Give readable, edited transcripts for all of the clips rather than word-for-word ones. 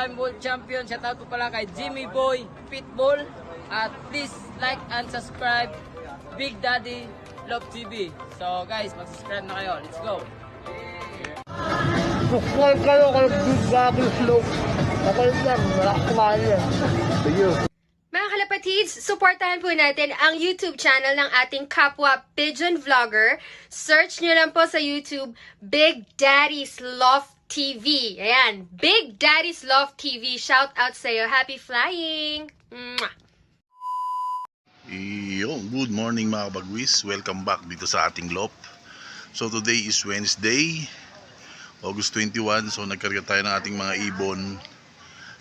4-time world champion. Shoutout po pala kay Jimmy Boy Pitbull. At please like and subscribe Big Daddy Love TV. So guys, mag-subscribe na kayo. Let's go. Subscribe kayo kay Big Daddy Love. Okay lang, wala kumain yan. Sige. Mga kalapatids, supportahan po natin ang YouTube channel ng ating kapwa Pigeon Vlogger. Search nyo lang po sa YouTube, Big Daddy's Love TV. Ayan, Big Daddy's Love TV. Shout out sa'yo. Happy flying! Mwah! Good morning mga kabagwis. Welcome back dito sa ating LOP. So today is Wednesday, August 21. So nagkarga tayo ng ating mga ibon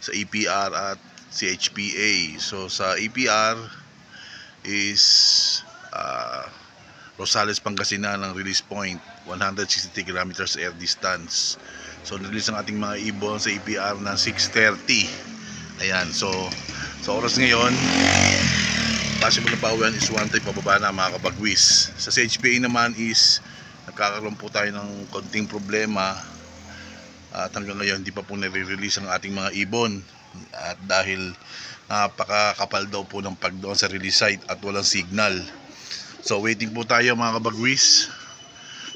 sa EPR at CHPA. So sa EPR is Rosales, Pangasinan ang release point, 160 kilometers air distance. So nirelease ang ating mga ibon sa EPR ng 6:30. Ayan, so sa oras ngayon possible na pauwian is 1 time pababa na mga kabagwis. Sa CHPA naman is nagkakaroon po tayo ng konting problema at hanggang ngayon hindi pa po nare-release ang ating mga ibon. At dahil napakakapal daw po ng pagdoon sa release site at walang signal. So waiting po tayo mga kabagwis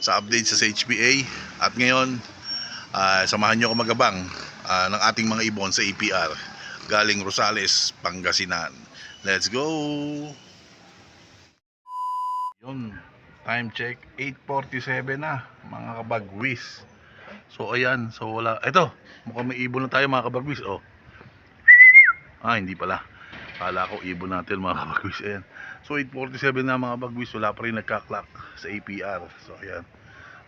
sa update sa HPA. At ngayon samahan nyo ako magabang ng ating mga ibon sa EPR galing Rosales, Pangasinan. Let's go. Yun, time check 8:47 na mga kabagwis. So ayan, so wala, ito mukhang may ibon na tayo mga kabagwis. Oh, hindi pala. Kala ko ibon natin mga kabagwis. Ayan. So 8:47 na mga kabagwis. Wala pa rin nagka-clock sa APR. So ayan.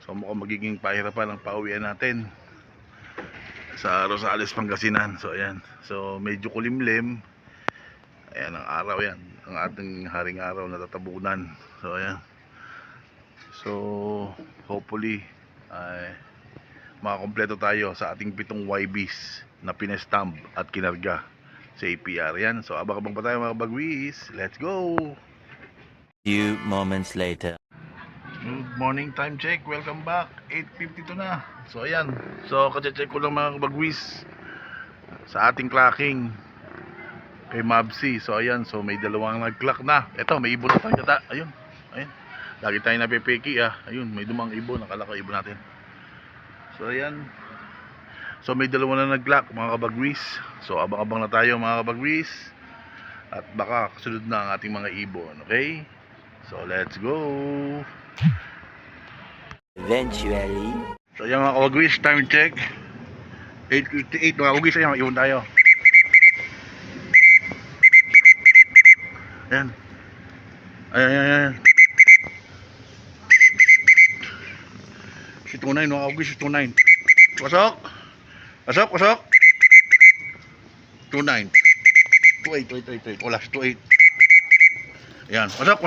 So mukhang magiging pahirapan ang pauwian natin sa Rosales, Pangasinan. So ayan. So medyo kulimlim. Ayan ang araw yan. Ang ating haring araw na tatabunan. So ayan. So hopefully ay makakompleto tayo sa ating 7 YBs na pinestamp at kinarga sa APR. Yan, so abang-abang pa tayo mga bagwis. Let's go. Few moments later. Good morning, time check. Welcome back. 8:52 na. So ayan, so kache-check ko lang mga bagwis sa ating clocking kay Mabsi. So ayan, so may dalawang nag-clock na. Ito, may ibon na tayo. Ayun, ayun. Lagi tayo napipiki Ayun, may dumang ibon. Nakala ko ibon natin. So ayan. So may dalawa na nag-clock mga kabagwis. So abang-abang na tayo mga kabagwis. At baka kasunod na ang ating mga ibon. Okay? So let's go. Eventually. So ayan mga kabagwis, time check 8:58 mga kabagwis. Ayan, ibon tayo. Ayan. Ayan. Si 29 mga kabagwis, si 29. Pasok. 29. 28. Wala, 28. Ayan. Pasok.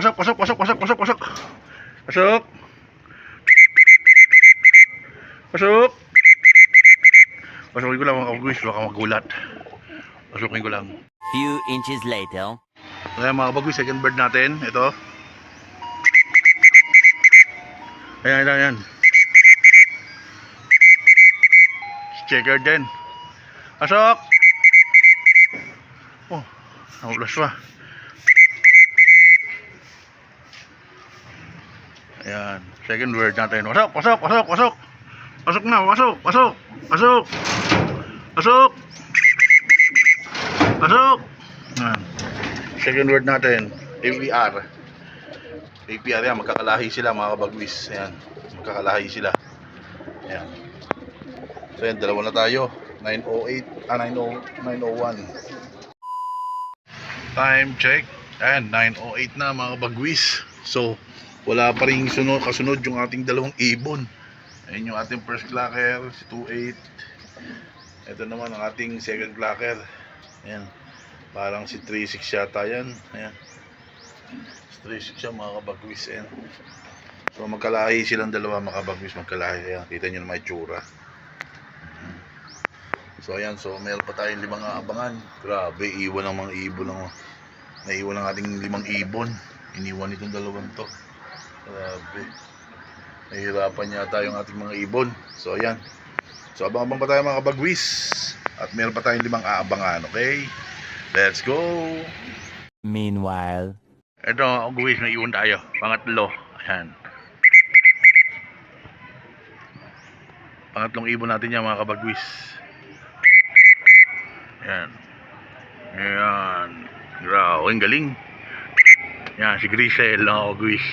Pasukin ko lang mga kabagwis, baka magulat. Pasukin ko lang. Few inches later. Ayan mga kabagwis, second bird natin. Ito. Ayan. Checker din. Pasok. Oh, naulas pa. Ayan, second word natin. Pasok. Pasok na. Ayan. Second word natin, APR. APR yan, magkakalahi sila mga kabagwis. Ayan, magkakalahi sila. Ayan. So yan, dalawa na tayo. 901. Time check. Ayan, 9:08 na mga kabagwis. So, wala pa rin kasunod yung ating dalawang ibon. Ayan yung ating first clocker, si 28. Ito naman ang ating second clocker. Ayan, parang si 36 yata yan. Ayan, si 36 siya mga kabagwis. Ayan. So magkalahi silang dalawa mga kabagwis, magkalahi. Ayan, kita nyo na may tsura. So ayan, so meron pa tayong 5 abangan. Grabe, iwan ang mga ibon ng naiwan ang ating 5 ibon. Iniwan itong dalawang to. Grabe. Nahihirapan yata yung ating mga ibon. So ayan. So abang-abang pa tayo mga kabagwis At meron pa tayong 5 aabangan, okay? Let's go! Meanwhile. Ito, guys, may iwan tayo. Pangatlo. Ayan. Pangatlong ibon natin yan, mga kabagwis. Ayan. Ayan. Grabe, ang galing. Ayan, si Grisel, mga kabagwis.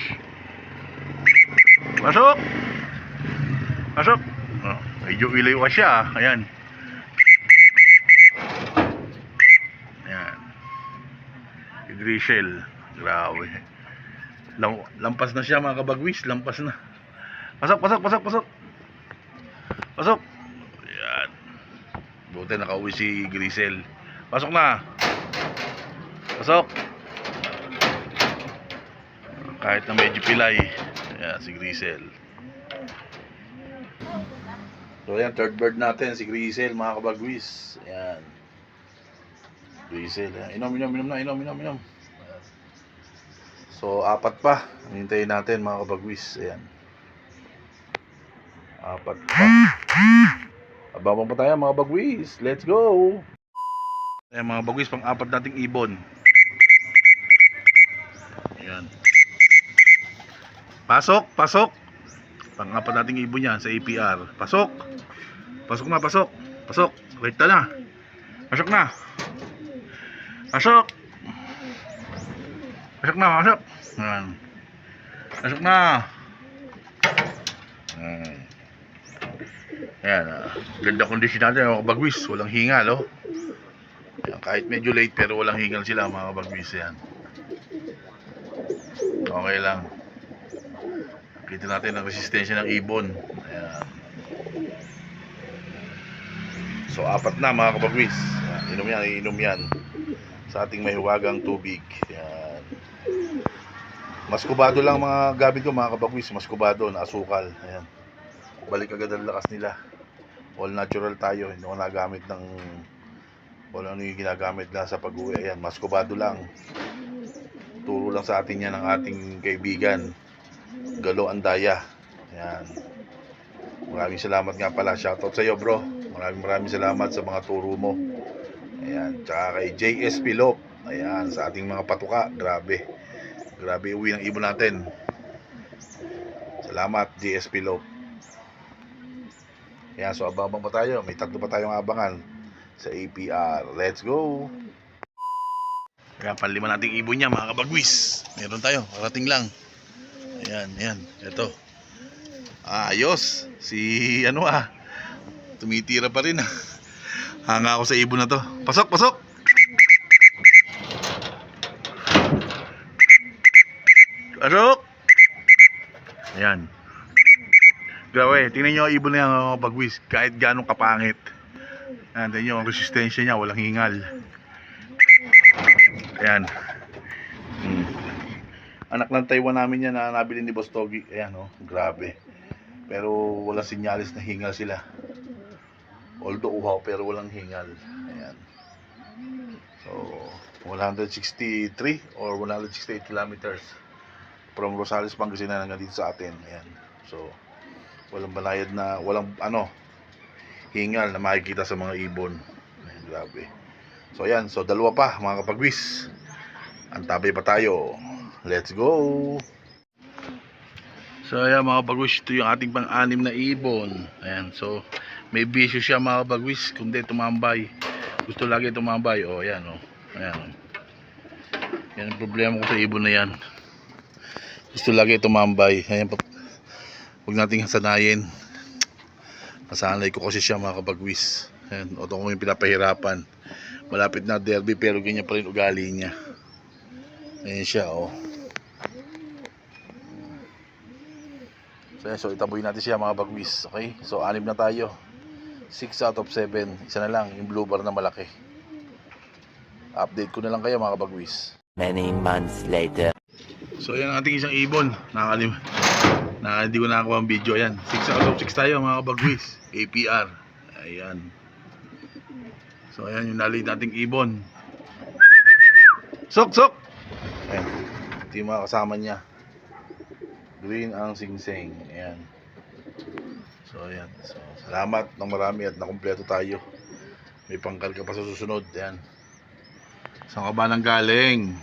Pasok! Pasok! Oh, medyo ilayo ka siya. Ayan. Ayan. Si Grisel. Grabe. Lampas na siya, mga kabagwis. Lampas na. Pasok, pasok, pasok, pasok. Pasok. Ayan. Buti nakauwi si Grisel. Pasok na. Pasok. Kahit na medyo pilay. Ayan, si Grisel. So ayan, third bird natin, si Grisel, mga kabagwis. Ayan. Grisel. Ayan. Inom. Ayan. So, 4 pa. Hintayin natin, mga kabagwis. Ayan. 4 pa. Ababang pa tayo, mga bagwis. Let's go! Ayan, mga bagwis, pang-4 nating ibon. Ayan. Pasok, pasok. Pang-4 nating ibon yan sa APR. Pasok. Pasok na, pasok. Pasok. Wait na. Pasok na. Pasok. Pasok na, pasok. Ayan. Pasok na. Ayan, ganda kondisyon natin, mga kabagwis. Walang hingal, oh. Ayan, kahit medyo late pero walang hingal sila, mga kabagwis. Ayan. Okay lang. Kita natin ang resistensya ng ibon. Ayan. So 4 na, mga kabagwis. Ayan, inom yan sa ating may huwagang tubig. Ayan. Maskubado lang mga gamit ko, mga kabagwis. Maskubado na asukal. Ayan. Balik agad ang lakas nila. All natural tayo. Hindi ko nagamit ng wala ano yung ginagamit na sa pag-uwi. Ayan, maskubado lang. Turo lang sa atin yan ng ating kaibigan Galo Andaya. Ayan. Maraming salamat nga pala. Shoutout sa iyo, bro. Maraming salamat sa mga turo mo. Ayan. Tsaka kay JS Pilop. Ayan, sa ating mga patuka. Grabe uwi ng ibon natin. Salamat, JS Pilop. Ayan, so abang pa tayo. May 3 pa tayong abangan sa APR. Let's go! Kaya pan 5 nating ibon niya, mga kabagwis. Meron tayo, karating lang. Ayan. Ito. Ayos. Si tumitira pa rin. Hanga ako sa ibon na to. Pasok! Pasok! Ayan. Grabe, tingnan nyo ang ibon na yan, mga bagwis. Kahit ganong kapangit. Ayan, tingnan nyo ang resistensya niya, walang hingal. Ayan. Anak ng Taiwan namin yan na nabili ni Boss Togi. Ayan, oh, grabe. Pero walang sinyalis na hingal sila. Although uhaw, pero walang hingal. Ayan. So, 163 or 168 kilometers from Rosales, Pangasinan hanggang dito sa atin. Ayan. So, walang banayad na, walang hingal na makikita sa mga ibon. Ayan, grabe. So ayan, so 2 pa, mga kapagwis. Antabay pa tayo. Let's go. So ayan, mga kapagwis, ito yung ating pang-6 na ibon. Ayan, so may bisyo siya, mga kapagwis. Kundi tumambay, gusto lagi tumambay. O ayan, o. Ayan. Yan ang problema ko sa ibon na yan. Gusto lagi tumambay. Ayan, huwag nating hasanayin. Masanay ko kasi siya, mga kapagwis. Ayan, o ito ko yung pinapahirapan. Malapit na derby pero ganyan pa rin ugali niya. Ayan siya, oh. So itaboy natin siya, mga bagwis. Okay, so 6 na tayo. 6 out of 7. Isa na lang, yung blue bar na malaki. Update ko na lang kayo, mga bagwis. Many months later. So ayan ang ating isang ibon. Hindi ko nakakuha ang video. Ayan, 6 out of 6 tayo, mga bagwis. APR. Ayan. So ayan yung nalit nating ibon. Sok! Ayan. Ito yung mga kasama niya. Green ang singsing. Ayan. So ayan. So, salamat ng marami at nakumpleto tayo. May pangkal ka pa sa susunod. Yan. Saan ka ba nang galing?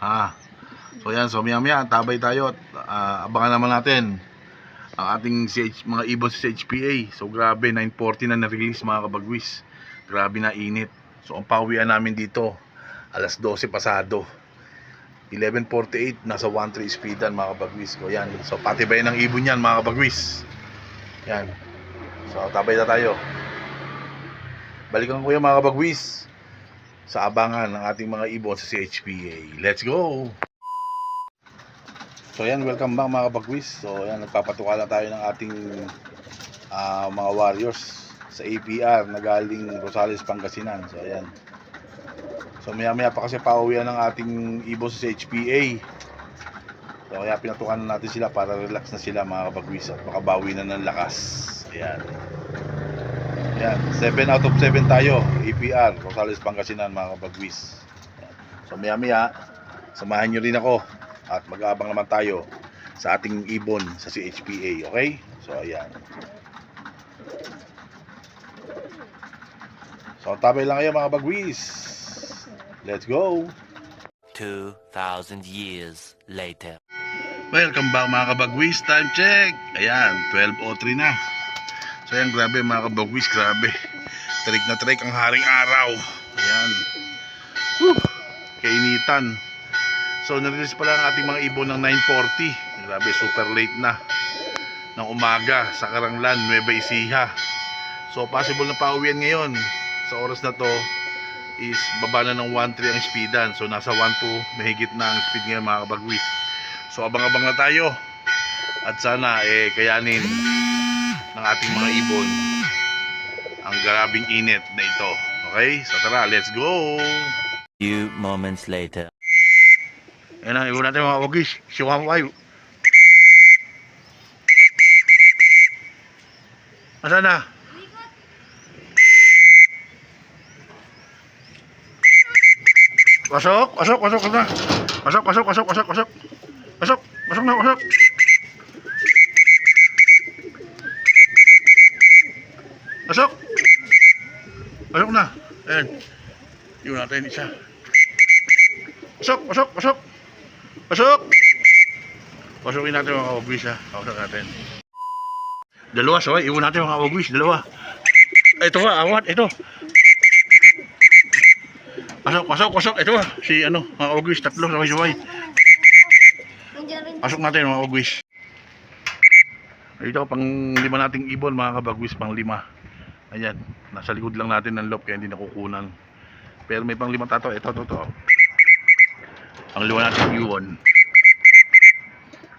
Ha? So yan, so maya tabay tayo at abangan naman natin ang ating mga ibon sa HPA. So grabe, 9:40 na na-release mga kabagwis. Grabe na init. So ang pauwian namin dito alas 12 pasado. 11:48 nasa 1.3 speedan mga kabagwis ko. Yan. So patibay ng ibon yan mga kabagwis. Yan. So tabay na tayo. Balikan ko yung mga kabagwis sa abangan ng ating mga ibon sa CHPA. Let's go! So yan, welcome back mga kabagwis. So yan, nagpapatuka na tayo ng ating mga warriors sa APR na galing Rosales, Pangasinan. So yan. So maya maya pa kasi pauwian ng ating ibon sa HPA. So kaya pinatukan na natin sila para relax na sila mga kabagwis at makabawi na ng lakas. Ayan. Ayan, 7 out of 7 tayo, APR, Rosales, Pangasinan mga kabagwis. Ayan. So maya maya, samahan nyo rin ako at mag-aabang naman tayo sa ating ibon sa CHPA, okay? So ayan. So tabay lang kayo mga kabagwis. Let's go! 2,000 years later. Welcome back mga kabagwis, time check. Ayan, 12:03 na. So ayan, grabe mga kabagwis, grabe. Tarik na tarik ang haring araw. Ayan. Whew, kainitan. So narilis pala ang ating mga ibon ng 9:40. Grabe, super late na ng umaga sa Karanglan, Nueva Ecija. So possible na pauwian ngayon. Sa oras na to is baba na ng 1.3 ang speedan. So nasa 1.2 mahigit na ang speed ngayon mga kabagwis. So abang-abang na tayo. At sana kayanin ng ating mga ibon ang grabing init na ito. Okay? So tara, let's go! Few moments later. Ayan na, iwan natin mga kabagwis. Siwam kayo. Asan na? Pasok, pasok, pasok, pasok na. Pasok, pasok, pasok, pasok, pasok. Pasok, pasok na, pasok. Pasok. Pasok na. Ayan. Iwan natin isa. Pasok, pasok, pasok. Pasok. Pasukin natin mga kabagwis ha. Pasok natin. Dalawa, saway. Iwan natin mga kabagwis. Dalawa. Ito nga, awat. Ito. Pasok, pasok, pasok. Ito ah. Si ano, mga kabagwis. Tatlo, saway-saway. Pasok natin mga kabagwis. Ito, pang 5 nating ibon mga kabagwis. Pang 5. Ayan. Nasa likod lang natin ng loop kaya hindi nakukunan. Pero may pang 5 tato. Ito. Pang 5 nating ibon.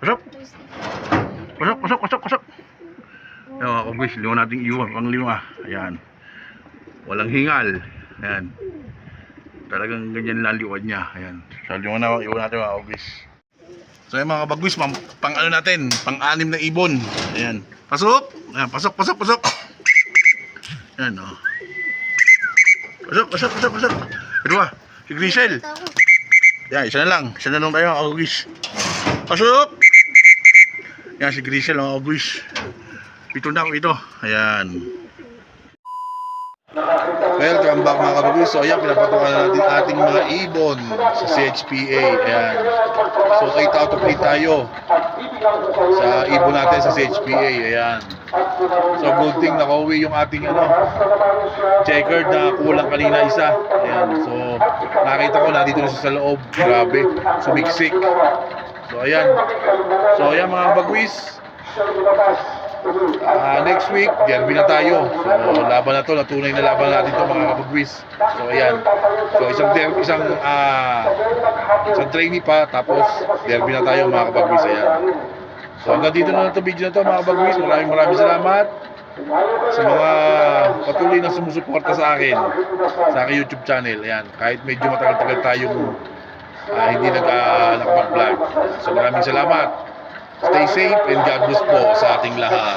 Pasok. Pasok, pasok, pasok, pasok. Ayan mga kabagwis. 5 nating ibon. Pang 5. Ayan. Walang hingal. Ayan. Talagang ganyan lang liwad niya. Ayan. So, iwan natin mga kabagwis. So, ayan mga kabagwis, pang ano natin, pang 6 na ibon. Ayan. Pasok! Ayan, pasok, pasok, pasok. Ayan, o. Pasok, pasok, pasok, pasok. Ito ba? Si Grisel. Ayan, isa na lang tayo mga kabagwis. Pasok! Ayan, si Grisel mga kabagwis. Ito na ako ito. Ayan. Welcome back mga kabagwis. So ayan, pinapatukan na natin ating mga ibon sa CHPA. Ayan. So 8 out of 8 tayo sa ibon natin sa CHPA. Ayan. So good thing nakauwi yung ating checkered na kulang kanina isa. Ayan. So nakita ko na dito na siya sa loob. Grabe. Sumiksik. So ayan. So ayan mga kabagwis. Next week, derby na tayo. So laban na to, natunay na laban natin to mga kabagwis. So ayan. So isang trainee pa, tapos derby na tayo mga kabagwis. Ayan. So hanggang dito na to video na to mga kabagwis. Maraming salamat sa mga patuloy na sumusuporta sa akin sa aking YouTube channel. Ayan. Kahit medyo matagal-tagal tayong hindi nakapag-vlog. So maraming salamat. Stay safe and God bless po sa ating lahat.